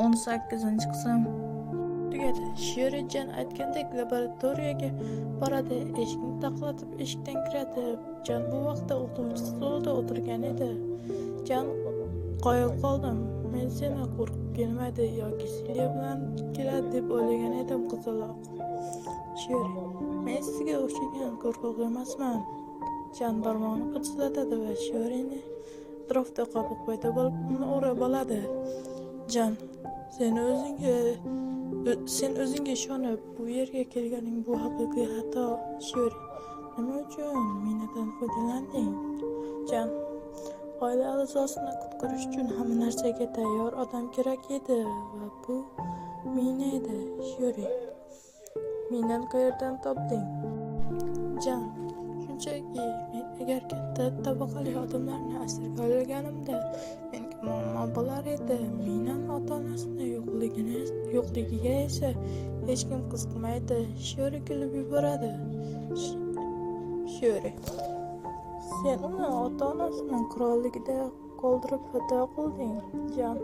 18-qism tugadi. Sho'rijon aytgandek laboratoriyaga boradi, eshikni taqillatib eshikdan kiradi. Jon bu vaqtda o'qituvchi stolida o'tirgan edi. Jon qoyil qoldim. Men seni qo'rqib kelmaydi yoki Silya bilan keladi deb o'ylagan edim qizaloq. Sho'ri: men sizga o'xshagan qo'rqoq emasman. Jon barmog'ini qichlatadi va Sho'rini atrofda qobiq paydo bo'lib uni o'rab oladi. Jon: sen o'zingga ishonib bu yerga kelganing bu haqiqiy xato. Sho'ri: nima uchun menadan foydalanding? Jon: oila a'zosini qutqarish uchun hamma narsaga tayyor odam kerak edi va bu Mina edi. Sho'ri: menani qayerdan topding? Jon: shunchaki men agar katta tabaqali odamlarni asirga olganimda menga muammo bo'lar edi. Minani ota-onasini yo'qligiga esa hech kim qiziqmaydi. Sho'ri kulib yuboradi. Sho'ri: sen uni ota-onasining qirolligida qoldirib xato qilding. Jon: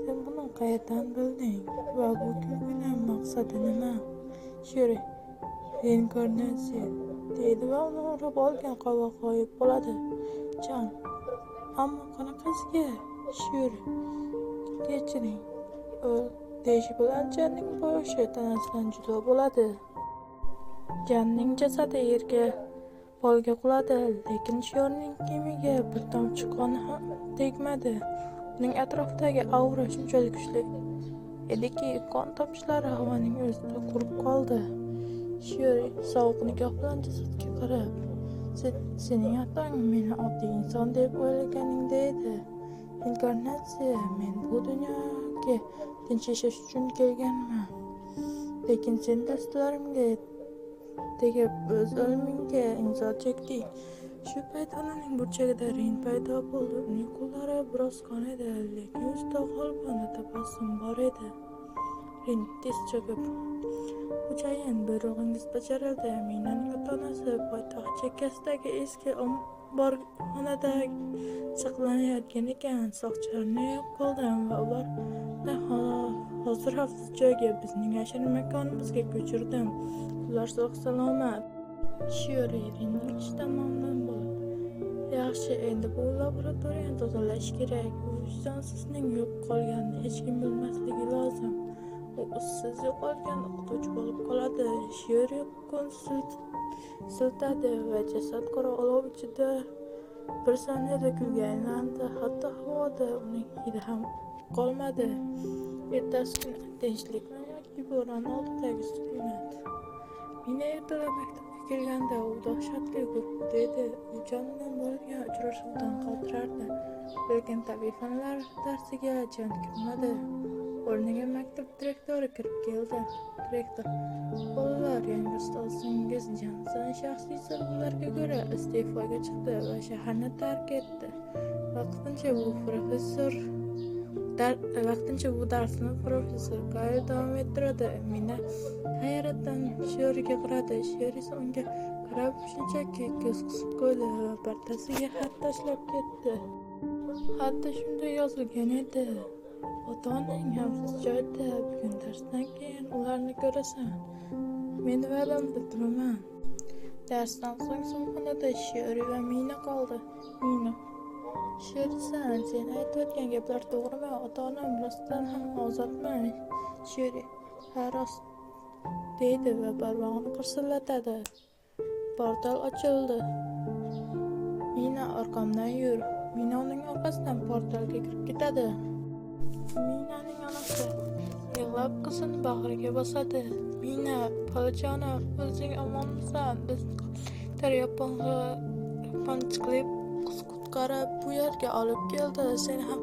sen buni qayerdan bilding va bu kulgining maqsadi nima? Sho'ri: reinkarnatsiya deydi va uni urib olgan qovoq g'oyib bo'ladi. Jon: ammo qanaqasiga? Sho'ri: kechiring, deyish bilan Jonning boshi tanasidan judo bo'ladi. Jonning jasadi yerga polga quladi, lekin Sho'rining kiyimiga bir tomchi qon ham tegmadi. Uning atrofidagi aura shunchalik kuchli ediki, qon tomchilari havoning o'zida qurib qoldi. Sho'ri sovuq nigoh bilan jasadga qarab: sening otang meni oddiy inson deb o'ylaganingda edi. Inkarnatsiya: men bu dunyoga tinch yashash uchun kelganman, lekin sen dastlarimga tegib o'z o'limingga imzo chekding. Shu payt onaning burchagida Rin paydo bo'ldi. Uning qo'llari biroz qon edi, lekin yuzida g'olibona tabassum bor edi. Rin tez cho'kib: xo'jayin, buyrug'ingiz bajarildi. Minaning ota-onasi poytaxt chekkasidagi eski omborxonada saqlanayotgan ekan. Soqchilarni yo'q qildim va ularni hozir xavfsiz joyga, bizning yashirin makonimizga ko'chirdim. Ular sog'-salomat. Sho'ri Rinning ishidan mamnun bo'lib: yaxshi, endi bu laboratoriyani tozalash kerak. U vijdonsizning yo'q qolganini hech kim bilmasligi lozim. U ussiz yo'qolgan o'qituvchi bo'lib qoladi. Sho'ri qo'l siltadi va jasad qora olov ichida bir soniyada kulga aylandi. Hatto havoda uning hidi ham qolmadi. Ertasi kuni tinchlikmi yoki bo'ron oldidagi sukunat? Mina ertalab maktabga kelganda u dahshatli qo'rquvda edi. U Jon bilan bo'lgan uchrashuvdan qaltirardi, lekin tabiiy fanlar darsiga Jon kirmadi. O'rniga maktab direktori kirib keldi. Direktor: bolalar, yangi ustozingiz Jonson shaxsiy sabablarga ko'ra iste'foga chiqdi va shaharni tark etdi. Vaqtincha bu darsni professor Kayl davom ettiradi. Mina hayratdan Sho'riga qaradi. Sho'ri esa unga qarab shunchaki ko'z qisib qo'ydi va partasiga xat tashlab ketdi. Xatda shunday yozilgan edi: ota-onang xavfsiz joyda. Bugun darsdan keyin ularni ko'rasan. Men va'damda turaman. Darsdan so'ng sinfxonada Sho'ri va Mina qoldi. Mina: Sho'risan, sen aytayotgan gaplar to'g'rimi? Ota-onam rostdan ham ozodmi? Sho'ri: ha, rost, deydi va barmog'ini qirsillatadi. Portal ochildi. Mina: orqamdan yur. Mina uning orqasidan portalga kirib ketadi. Minaning onasi yig'lab qizini bag'riga bosadi. Mina: bolajonim, o'zing omonmisan? Bizni yaponchiqlik qiz qutqarib bu yerga olib keldi. Sen ham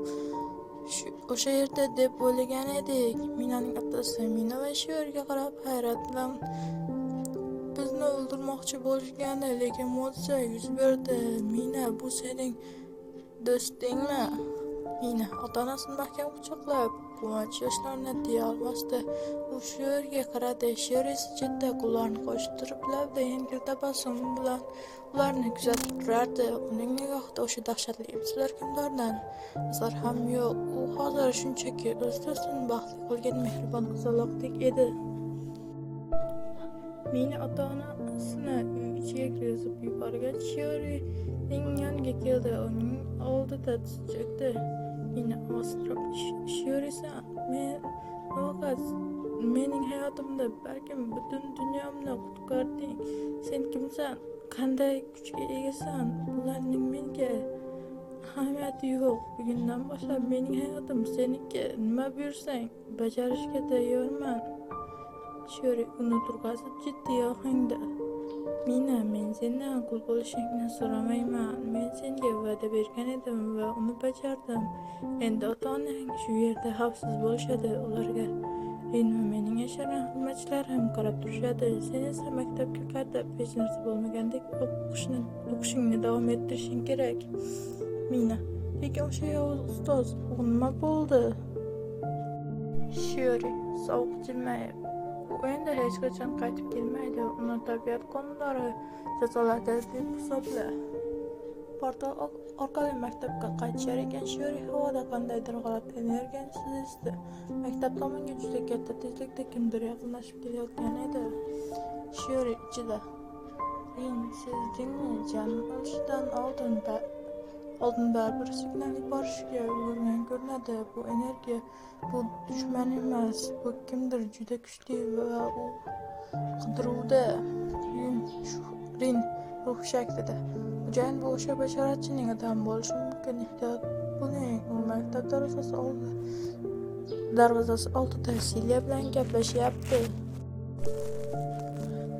o'sha yerda deb o'ylagan edik. Minaning otasi Mina va Sho'riga qarab hayrat bilan: bizni o'ldirmoqchi bo'lishgandi, lekin mo'jiza yuz berdi. Mina: bu sening do'stingmi? Mina ota-onasini mahkam quchoqlab, quvonch yoshlarni tiya olmasdi. U shu yerga qaradi. Sher esa chetda qo'llarini qo'shtirib, labda yengil tabassum bilan ularni kuzatib turardi. Uning nigohida o'sha dahshatli iblislar kimlardan asar ham yo'q. U hozir shunchaki o'z do'stini baxtli qilgan mehribon qizaloqdek edi. Mina ota-onasini uy ichiga kirgizib yuborgach, Shiorining yoniga keldi. Uning oldida tiz cho'kdi. Mina ovoz-titrab, Shiori-san, mening hayotimda, balkim butun dunyomni qutqarding. Sen kimsan? Qanday kuchga egasan? Bularning menga ahamiyati yo'q. Bugundan boshlab mening hayotim seniki. Nima buyursang, bajarishga tayyorman. Shiori uni turg'azib jiddiy ohangda, Mina, men sendan qul bo'lishingni so'ramayman. Men senga va'da bergan edim va uni bajardim. Endi ota-onang shu yerda xavfsiz bo'lishadi. Ularga Rin va mening yashirin xizmatchilarim qarab turishadi. Sen esa maktabga qaytib, hech narsa bo'lmagandek o'qishingni davom ettirishing kerak. Mina, lekin o'sha yovuz ustoz, u nima bo'ldi? Shiori sovuq jilmayib, u endi hech qachon qaytib kelmaydi. Uni tabiat qonunlari jazoladi deb hisobla. Portal orqali maktabga qaytishar ekan, Shiori havoda qandaydir g'alati energiyani sezdi. Maktab tomonga juda katta tezlikda kimdir yaqinlashib kelayotgan edi. Shiori ichida, Rin, sezdingmi? Janim olishidan oldin baribir signal yuborishga ulgurgan ko'rinadi. Bu energiya, bu dushman emas, bu kimdir juda kuchli va u qidiruvda. Rin ruh shaklida. Jan bu o'sha bashoratchining odami bo'lishi mumkin. Ehtiyot bo'ling. U maktab darvozasi oldida Silya bilan gaplashyapti.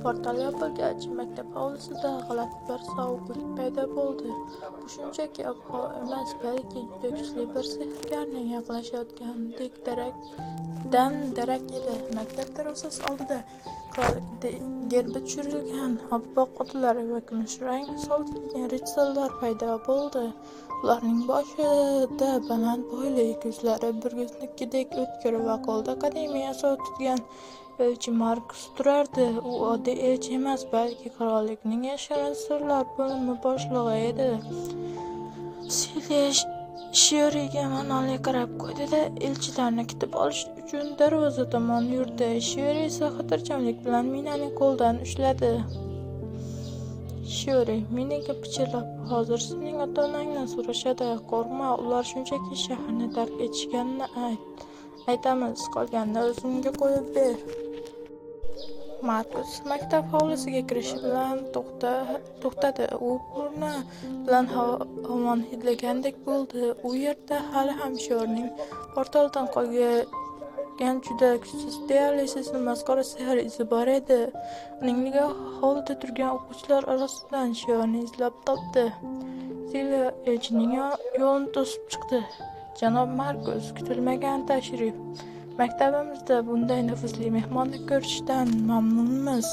Portal yopilgach, maktab hovlisida g'alati bir sovuqlik paydo bo'ldi. Bu shunchaki ob-havo emas, balki juda kuchli bir sehrgarning yaqinlashayotganidek darak edi. Maktab darvozasi oldida gerbi tushirilgan oppoq otalar va kumush rang solingan ritsorlar paydo bo'ldi. Ularning boshida baland bo'yli, ko'zlari burgutnikidek o'tkir va qo'lda akademiya asov tutgan elchi Markus turardi. U oddiy elchi emas, balki qirollikning yashirin sirlar bo'limi boshlig'i edi. Silya Shioriga ma'noli qarab qo'ydi-da, elchilarni kutib olish uchun darvoza tomon yurdi. Shiori esa xotirjamlik bilan Minaning qo'lidan ushladi. Shiori, Minaga pichirlab, hozir sening ota-onangdan so'rashadi. Qo'rqma, ular shunchaki shaharni tark etishganini aytamiz, qolganini o'zimga qo'yib ber. Markus maktab hovlisiga kirishi bilan to'xtadi. U burni bilan havoni hidlagandek bo'ldi. U yerda hali ham Shiorining portaldan qolgan juda kuchsiz, deyarli sezilmas qora sehr izi bor edi. Uning nigohi hovlida turgan o'quvchilar orasidan Shiorni izlab topdi. Silya elchining yo'lini to'sib chiqdi. Janob Markus, kutilmagan tashrif. Maktabimizda bunday nufuzli mehmonni ko'rishdan mamnunmiz.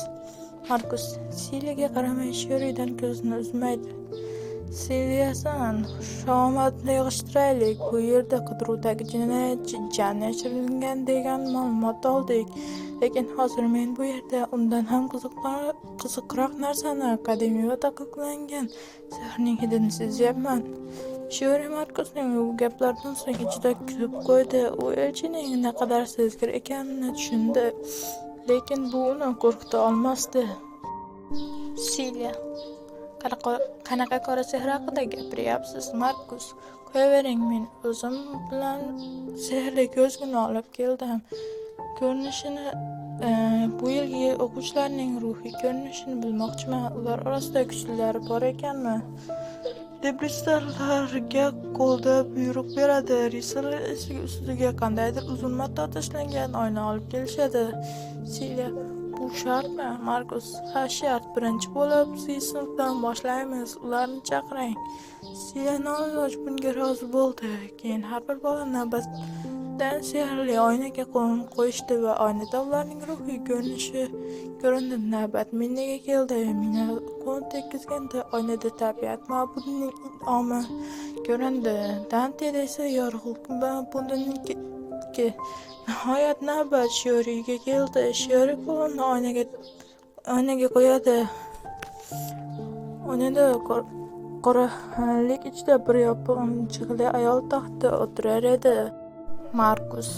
Markus Silyaga qaramay Shioridan ko'zini uzmaydi. Silyasan, xush-omadni yig'ishtiraylik. Bu yerda qidiruvdagi jinoyatchi Jan yashiringan degan ma'lumot oldik. Lekin hozir men bu yerda undan ham qiziqroq narsani, qadimiy va taqiqlangan sehrning hidini sezyapman. Shiori Markusning bu gaplaridan so'ng ichida kutib qo'ydi. U elchining naqadar sezgir ekanini tushundi, lekin bu uni qo'rqita olmasdi. Silya, qanaqa qora sehr haqida gapiryapsiz, Markus? Qo'yavering, men o'zim bilan sehrli ko'zguni olib keldim. Ko'rinishini, bu yilgi o'quvchilarning ruhiy ko'rinishini bilmoqchiman. Ular orasida kuchlilar bor ekanmi? Debritsorlarga qo'lda buyruq beradi. Rissorlar ustiga qandaydir uzun mato tashlangan oyna olib kelishadi. Silya, bu shartmi, Markus? Ha, shart. Birinchi bo'lib sinfdan boshlaymiz. Ularni chaqiring. Silya noiloj bunga rozi bo'ldi. Keyin har bir bola navbatdan sehrli oynaga qo'lini qo'yishdi va oynada ularning ruhiy ko'rinishi ko'rindi. Navbat Minaga keldi. Mina qo'l tekkizganda oynada tabiat ma'budining in'omi ko'rindi. Danteda esa yorug'lik ma'budininki. Nihoyat navbat Shioriga keldi. Shiori qo'lini oynaga qo'yadi. Oynada qoralik ichida bir yopinchiqli ayol taxtda o'tirar edi. Markus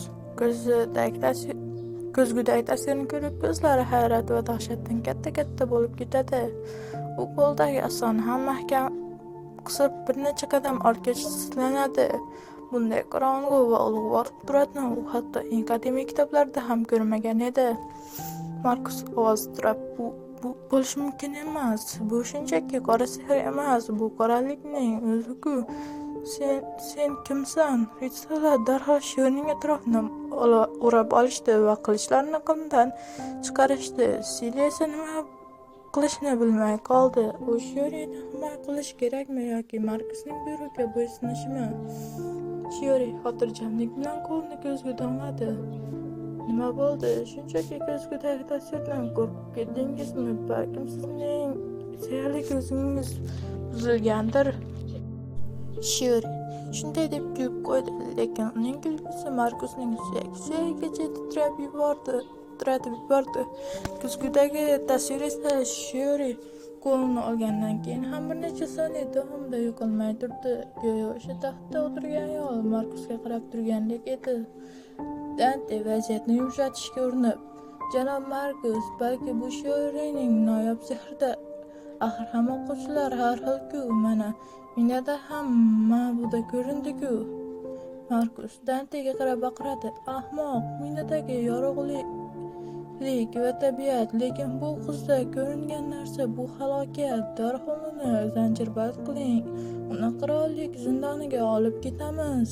ko'zgudagi tasvirni ko'rib, ko'zlari hayrat va dahshatdan katta-katta bo'lib ketadi. U qo'ldagi asoni ham mahkam qisib bir necha qadam ortga tislanadi. Bunday qorong'u va ulug'vor qudratni u hatto eng qadimiy kitoblarda ham ko'rmagan edi. Markus ovoz titrab, bu bo'lishi mumkin emas. Bu shunchaki qora sehr emas, bu qoralikning o'zi-ku. Sen kimsan? Ritsarlar darhol Shiorining atrofini o'rab olishdi va qilichlarni qinidan chiqarishdi. Silya esa nima qilishni bilmay qoldi. U Shiorini himoya qilish kerakmi yoki Markusning buyrug'iga bo'ysunishmi? Shiori xotirjamlik bilan qo'lini ko'zga damladi. Nima bo'ldi? Shunchaki ko'zgudagi tasvirdan qo'rqib ketdingizmi? Balkim sizning sehrli ko'zingiz buzilgandir. Shiori shunday deb kuyib qo'ydi, lekin uning kulgisi Markusning suyagigacha titratib yubordi. Ko'zgudagi tasvir esa Shiori qo'lini olgandan keyin ham bir necha soniya davomida yo'qolmay turdi. Go'yo o'sha taxtda o'tirgan ayol Markusga qarab turgandek edi. Dante vaziyatni yumshatishga urinib, "Janob Markus, balki bu Shiorining noyob sehrida. Axir hamma o'quvchilar har xil-ku, mana minada ham ma'buda ko'rindi-ku." Markus Dantega qarab baqiradi, "Ahmoq, minadagi yorug'lik va tabiat, lekin bu qizda ko'ringan narsa bu halokat. Darhol uni zanjirband qiling, uni qirollik zindoniga olib ketamiz."